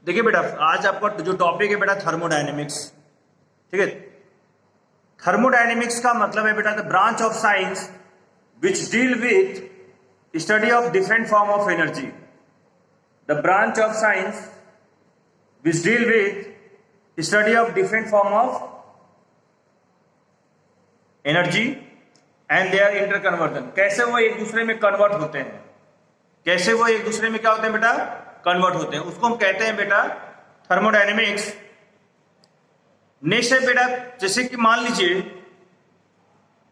देखिए बेटा, आज आपका जो टॉपिक है बेटा थर्मोडायनेमिक्स। ठीक है, थर्मोडायनेमिक्स का मतलब है बेटा the branch of science which deal with study of different form of energy. The branch of science which deal with study of different form of energy and their interconversion. कैसे वो एक दूसरे में convert होते हैं, कैसे वो एक दूसरे में क्या होते हैं बेटा, कन्वर्ट होते हैं, उसको हम कहते हैं बेटा थर्मोडायनेमिक्स। नेक्स्ट है बेटा, जैसे कि मान लीजिए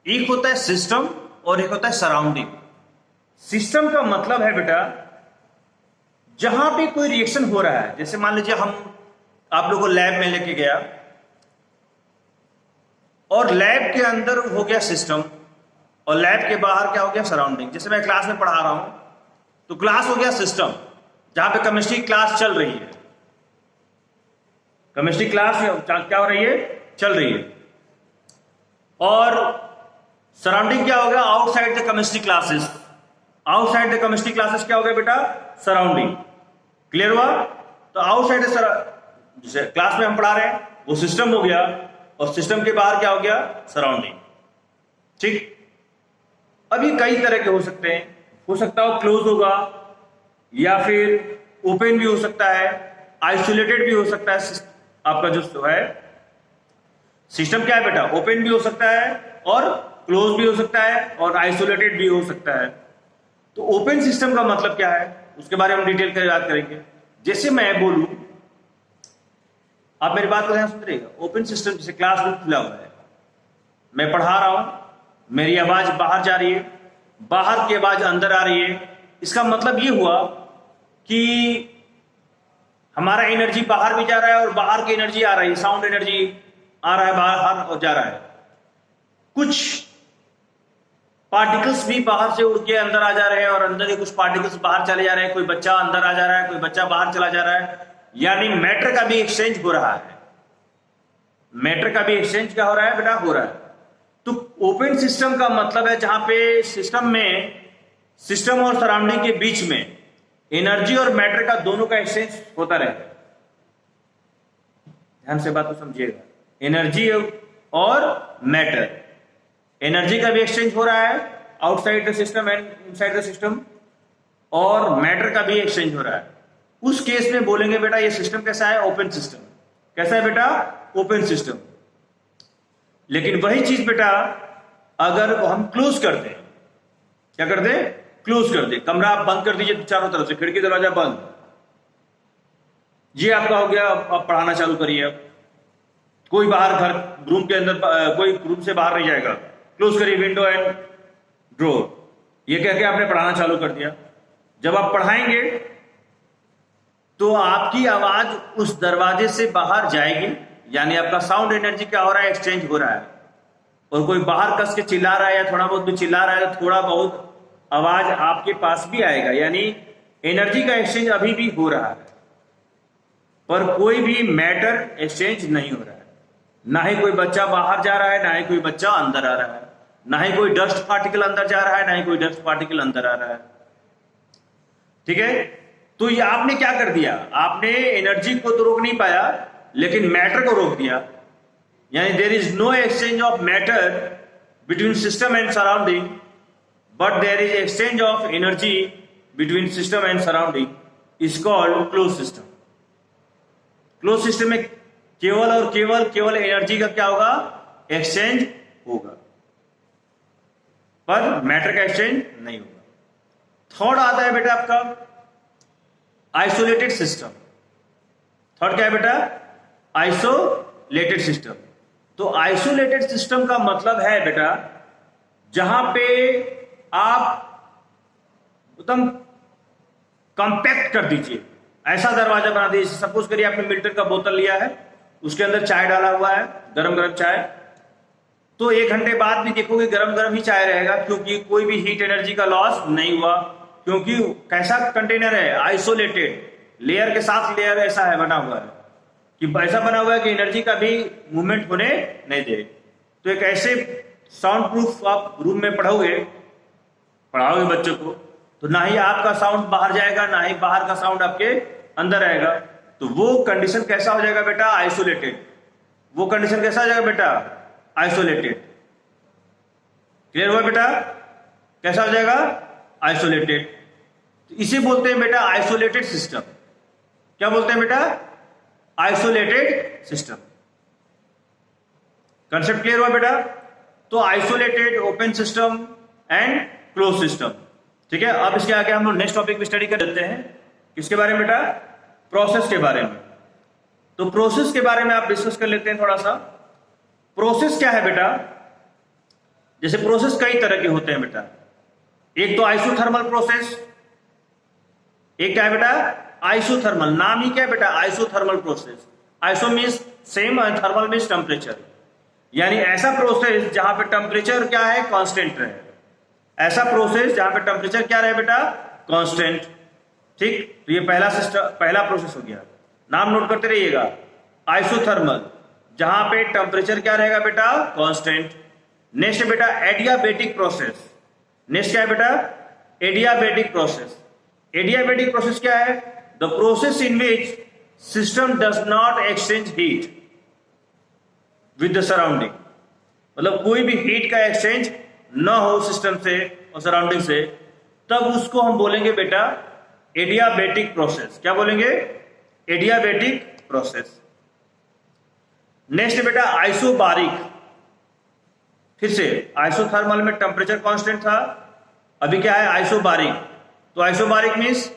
एक होता है सिस्टम और एक होता है सराउंडिंग। सिस्टम का मतलब है बेटा जहां पे कोई रिएक्शन हो रहा है, जैसे मान लीजिए हम आप लोगों को लैब में लेके गया और लैब के अंदर हो गया सिस्टम और लैब के बाहर क्या हो गया, सराउंडिंग। जैसे मैं क्लास में पढ़ा रहा हूं तो क्लास हो गया सिस्टम, जहां पे केमिस्ट्री क्लास चल रही है, केमिस्ट्री क्लास क्या हो रही है, चल रही है। और सराउंडिंग क्या हो गया, outside the chemistry classes. Outside the chemistry classes क्या हो गया बेटा, सराउंडिंग। क्लियर हुआ? तो आउटसाइड जैसे क्लास में हम पढ़ा रहे हैं वो सिस्टम हो गया और सिस्टम के बाहर क्या हो गया, सराउंडिंग। ठीक, अभी कई तरह के हो सकते हैं, हो सकता हो क्लोज होगा या फिर ओपन भी हो सकता है, आइसोलेटेड भी हो सकता है। आपका जो है सिस्टम क्या है बेटा, ओपन भी हो सकता है और क्लोज भी हो सकता है और आइसोलेटेड भी हो सकता है। तो ओपन सिस्टम का मतलब क्या है उसके बारे में डिटेल कर बात करेंगे। जैसे मैं बोलूं, आप मेरी बात को ध्यान सुन रहिएगा। ओपन सिस्टम जैसे क्लासरूम खुला हुआ है, मैं पढ़ा रहा हूं, मेरी आवाज बाहर जा रही है, बाहर की आवाज अंदर आ रही है। इसका मतलब ये हुआ कि हमारा एनर्जी बाहर भी जा रहा है और बाहर की एनर्जी आ रही है, साउंड एनर्जी आ रहा है बाहर और जा रहा है। कुछ पार्टिकल्स भी बाहर से उड़ के अंदर आ जा रहे हैं और अंदर के कुछ पार्टिकल्स बाहर चले जा रहे हैं। कोई बच्चा अंदर आ जा रहा है, कोई बच्चा बाहर चला जा रहा है, यानी मैटर का भी एक्सचेंज हो रहा है। मैटर का भी एक्सचेंज क्या हो रहा है बेटा, हो रहा है। तो ओपन सिस्टम का मतलब है जहां पे सिस्टम में, सिस्टम और सराउंडिंग के बीच में एनर्जी और मैटर का दोनों का एक्सचेंज होता रहता है। ध्यान से बात को समझिएगा, एनर्जी और मैटर, एनर्जी का भी एक्सचेंज हो रहा है outside the system and inside the system, और मैटर का भी एक्सचेंज हो रहा है। उस केस में बोलेंगे बेटा ये सिस्टम कैसा है, ओपन सिस्टम। कैसा है बेटा, ओपन सिस्टम। लेकिन वही चीज बेटा अगर हम क्लोज कर दें, क्या कर दें, क्लोज कर दे, कमरा आप बंद कर दीजिए चारों तरफ से, खिड़की दरवाजा बंद, ये आपका हो गया। आप पढ़ाना चालू करिए। अब कोई बाहर घर रूम के अंदर, कोई रूम से बाहर नहीं जाएगा। क्लोज करिए विंडो एंड ड्रोर, ये कह के आपने पढ़ाना चालू कर दिया। जब आप पढ़ाएंगे तो आपकी आवाज उस दरवाजे से बाहर जाएगी, यानी आपका साउंड एनर्जी क्या हो रहा है, एक्सचेंज हो रहा है। और कोई बाहर कस के चिल्ला रहा है या थोड़ा बहुत भी चिल्ला रहा है तो थोड़ा बहुत आवाज आपके पास भी आएगा, यानी एनर्जी का एक्सचेंज अभी भी हो रहा है, पर कोई भी मैटर एक्सचेंज नहीं हो रहा है। ना ही कोई बच्चा बाहर जा रहा है, ना ही कोई बच्चा अंदर आ रहा है, ना ही कोई डस्ट पार्टिकल अंदर जा रहा है, ना ही कोई डस्ट पार्टिकल अंदर आ रहा है। ठीक है, तो ये आपने क्या कर दिया, आपने एनर्जी को तो रोक नहीं पाया लेकिन मैटर को रोक दिया। यानी there is no exchange of matter between system and surrounding, but there is exchange of energy between system and surrounding is called closed system. Closed system में केवल और केवल एनर्जी का क्या होगा, एक्सचेंज होगा, पर मैटर का एक्सचेंज नहीं होगा। थर्ड आता है बेटा आपका आइसोलेटेड सिस्टम। थर्ड क्या है बेटा, आइसोलेटेड सिस्टम। तो आइसोलेटेड सिस्टम का मतलब है बेटा जहां पे आप एकदम कंपैक्ट कर दीजिए, ऐसा दरवाजा बना दीजिए। सपोज करिए आपने मिल्टन का बोतल लिया है, उसके अंदर चाय डाला हुआ है, गरम गरम चाय, तो 1 घंटे बाद भी देखोगे गरम गरम ही चाय रहेगा, क्योंकि कोई भी हीट एनर्जी का लॉस नहीं हुआ। क्योंकि कैसा कंटेनर है, आइसोलेटेड, लेयर के साथ लेयर ऐसा है बना हुआ है कि ऐसा बना हुआ है कि एनर्जी का भी मूवमेंट होने नहीं दे। तो एक ऐसे साउंड प्रूफ आप रूम में पढ़ाओगे बच्चों को, तो ना ही आपका साउंड बाहर जाएगा, ना ही बाहर का साउंड आपके अंदर आएगा। तो वो कंडीशन कैसा हो जाएगा बेटा? आइसोलेटेड। वो कंडीशन कैसा हो जाएगा बेटा? आइसोलेटेड। क्लियर हुआ बेटा? कैसा हो जाएगा? आइसोलेटेड। तो इसे बोलते हैं बेटा आइसोलेटेड सिस्टम। क्या बोलते हैं बेटा? Isolated system. कंसेप्ट क्लियर हुआ बेटा? तो isolated, open system and close system. ठीक है, अब इसके आगे हम लोग नेक्स्ट टॉपिक में स्टडी कर लेते हैं। किसके बारे में बेटा? प्रोसेस के बारे में। तो प्रोसेस के बारे में आप डिस्कस कर लेते हैं थोड़ा सा। प्रोसेस क्या है बेटा? जैसे प्रोसेस कई तरह के होते हैं बेटा। एक तो आइसोथर्मल प्रोसेस, एक क्या है बेटा? आइसोथर्मल। नाम ही क्या है बेटा? Isothermal process. Iso means same, thermal means temperature, यानी ऐसा प्रोसेस जहां पे टेम्परेचर क्या है? कांस्टेंट रहे। ऐसा प्रोसेस जहां पे टेम्परेचर क्या रहे बेटा? कांस्टेंट। ठीक, तो ये पहला सिस्टम, पहला प्रोसेस हो गया। नाम नोट करते रहिएगा। आइसोथर्मल, जहां पे टेम्परेचर क्या रहेगा बेटा? कांस्टेंट। नेक्स्ट बेटा एडियाबेटिक प्रोसेस। नेक्स्ट क्या है बेटा? Adiabatic process. एडियाबेटिक प्रोसेस क्या है? The process in which system does not exchange heat with the surrounding. मतलब कोई भी हीट का एक्सचेंज न हो सिस्टम से और सराउंडिंग से, तब उसको हम बोलेंगे बेटा एडियाबेटिक प्रोसेस। क्या बोलेंगे? Adiabatic process. नेक्स्ट बेटा आइसोबारिक। फिर से आइसोथर्मल में टेम्परेचर कांस्टेंट था, अभी क्या है? आइसोबारिक। तो isobaric means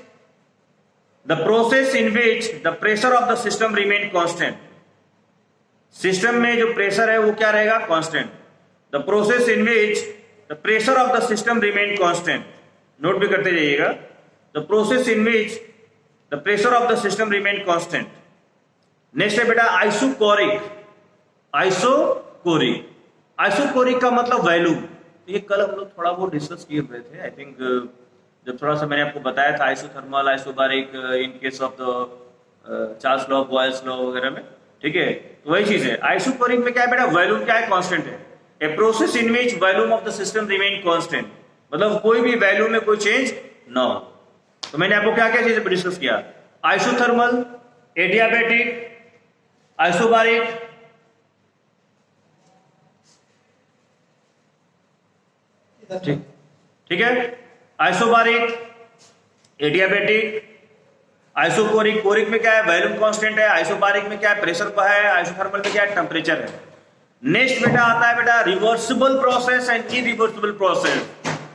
the process in which the pressure of the system remain constant. System में जो प्रेशर है वो क्या रहेगा? Constant. The process in which the pressure of the system remain constant. Note भी करते जाइएगा। The process in which the pressure of the system remain constant. Next है बेटा आइसोकोरिक। आइसोकोरिक, आइसोकोरिक का मतलब वैल्यू। ये कल हम लोग थोड़ा बहुत डिस्कस किए हुए थे, आई थिंक जब थोड़ा सा मैंने आपको बताया था isothermal, isobaric in case of the Charles law, Boyle's law वगैरह में। ठीक है, तो वही चीज है। आइसोकोरिक में क्या है बेटा? वॉल्यूम क्या है? कांस्टेंट है। A process in which volume of the system remain constant, मतलब कोई भी वैल्यू में कोई चेंज ना हो। तो मैंने आपको क्या क्या चीजें डिस्कस किया? आइसोथर्मल, एडियाबेटिक, आइसोबारिक, ठीक है। Isobaric, adiabatic, isochoric. कोरिक में क्या है? वैल्यूम कांस्टेंट है। आइसोबारिक में क्या है? प्रेशर का है। आइसोथर्मल में क्या है? टेम्परेचर है। नेक्स्ट बेटा आता है बेटा reversible process and irreversible process.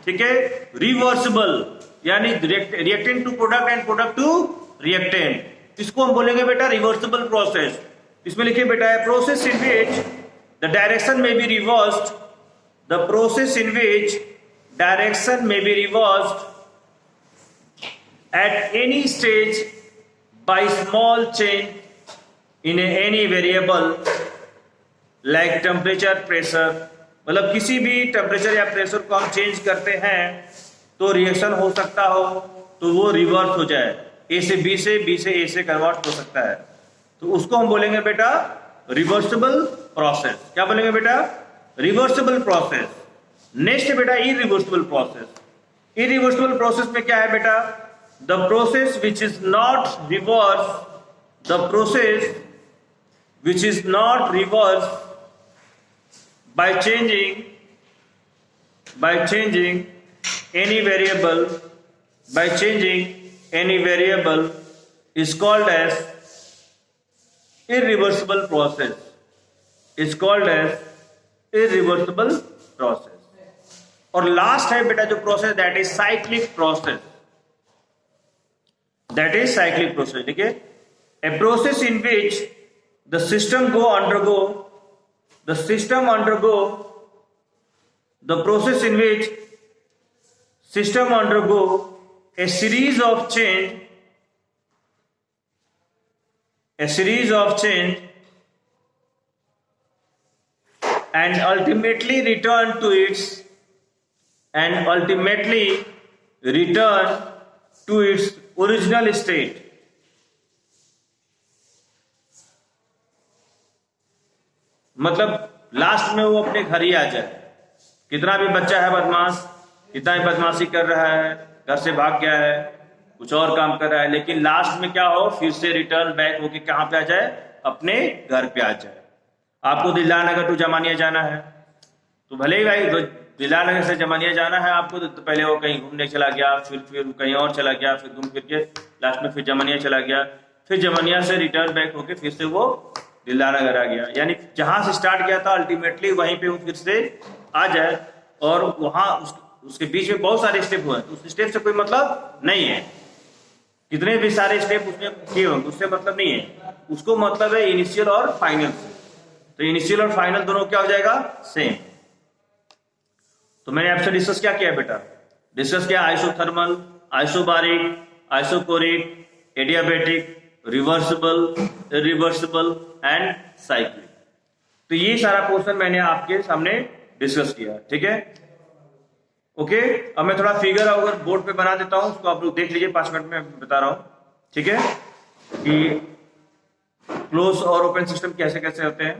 ठीक है, रिवर्सिबल यानी reactant to product and product to reactant, इसको हम बोलेंगे बेटा रिवर्सिबल प्रोसेस। इसमें लिखिए बेटा है process in which the direction में be reversed, the process in which direction में be reversed at any stage by small change in any variable like temperature, pressure। मतलब किसी भी टेम्परेचर या प्रेशर को हम चेंज करते हैं तो रिएक्शन हो सकता हो तो वो रिवर्स हो जाए, ए से बी से, बी से ए से कन्वर्ट हो सकता है, तो उसको हम बोलेंगे बेटा रिवर्सिबल प्रोसेस। क्या बोलेंगे बेटा? Reversible process. नेक्स्ट बेटा इरिवर्सिबल प्रोसेस। इरिवर्सिबल प्रोसेस में क्या है बेटा? The process which is not reversed, the process which is not reversed by changing any variable, by changing any variable is called as irreversible process, is called as irreversible process। और last है बेटा जो process, that is cyclic process, that is cyclic process। ठीक है, a process in which the system undergo the process in which system undergo a series of change and ultimately return to its original state. मतलब last में वो अपने घर ही आ जाए। कितना भी बच्चा है बदमाश, कितना भी बदमाशी कर रहा है, घर से भाग गया है, कुछ और काम कर रहा है, लेकिन लास्ट में क्या हो, फिर से रिटर्न बैक होके कहाँ पे आ जाए, अपने घर पे आ जाए। आपको दिल्लानगर टू जमानिया जाना है, तो भले ही भाई दिल्लानगर से जमानिया जाना है आपको, तो पहले वो कहीं घूमने चला गया, फिर कहीं और चला गया, फिर घूम फिर के लास्ट में फिर जमानिया चला गया, फिर जमानिया से रिटर्न बैक होके फिर से वो दिल्लानगर आ गया। यानी जहां से स्टार्ट किया था अल्टीमेटली वहीं पे वो फिर से आ जाए। और वहां उसके बीच में बहुत सारे स्टेप हुए, उस स्टेप से कोई मतलब नहीं है, कितने भी सारे स्टेप उसने किए होंगे उससे मतलब नहीं है, उसको मतलब है इनिशियल और फाइनल से। तो इनिशियल और फाइनल दोनों क्या हो जाएगा, सेम। तो मैंने आपसे डिस्कस क्या किया बेटा, डिस्कस किया isothermal, isobaric, isochoric, adiabatic, reversible, irreversible and cyclic. तो ये सारा पोर्शन मैंने आपके सामने डिस्कस किया, ठीक है। ओके, अब मैं थोड़ा फिगर अगर बोर्ड पे बना देता हूं, उसको आप लोग देख लीजिए, 5 मिनट में बता रहा हूं, ठीक है, कि क्लोज और ओपन सिस्टम कैसे कैसे होते हैं।